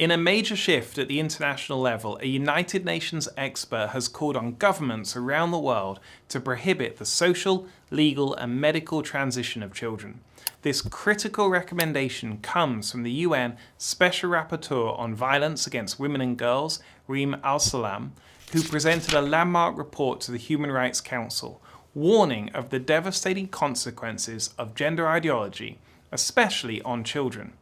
In a major shift at the international level, a United Nations expert has called on governments around the world to prohibit the social, legal and medical transition of children. This critical recommendation comes from the UN Special Rapporteur on Violence Against Women and Girls, Reem Al-Salam, who presented a landmark report to the Human Rights Council, warning of the devastating consequences of gender ideology, especially on children.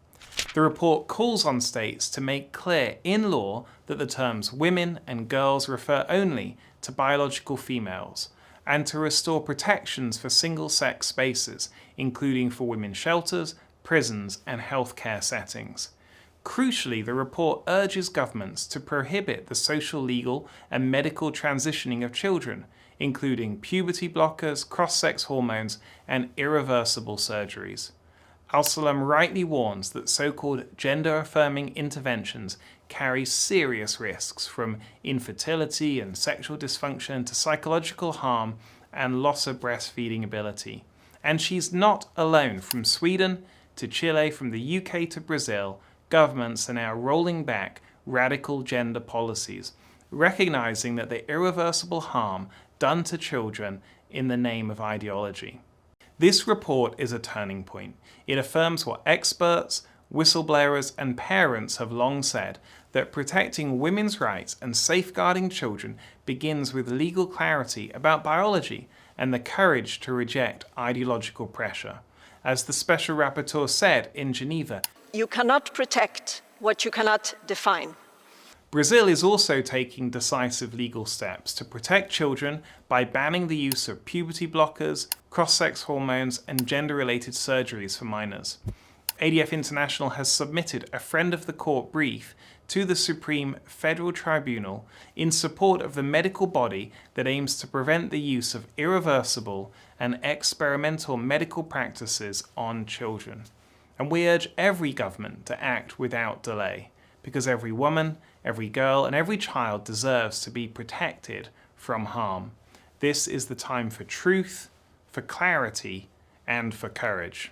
The report calls on states to make clear in law that the terms women and girls refer only to biological females, and to restore protections for single-sex spaces, including for women's shelters, prisons and healthcare settings. Crucially, the report urges governments to prohibit the social, legal and medical transitioning of children, including puberty blockers, cross-sex hormones and irreversible surgeries. Al-Salam rightly warns that so-called gender-affirming interventions carry serious risks, from infertility and sexual dysfunction to psychological harm and loss of breastfeeding ability. And she's not alone. From Sweden to Chile, from the UK to Brazil, governments are now rolling back radical gender policies, recognizing that the irreversible harm done to children in the name of ideology. This report is a turning point. It affirms what experts, whistleblowers and parents have long said, that protecting women's rights and safeguarding children begins with legal clarity about biology and the courage to reject ideological pressure. As the Special Rapporteur said in Geneva, "You cannot protect what you cannot define." Brazil is also taking decisive legal steps to protect children by banning the use of puberty blockers, cross-sex hormones and gender-related surgeries for minors. ADF International has submitted a Friend of the Court brief to the Supreme Federal Tribunal in support of the medical body that aims to prevent the use of irreversible and experimental medical practices on children. And we urge every government to act without delay, because every woman, every girl and every child deserves to be protected from harm. This is the time for truth, for clarity and for courage.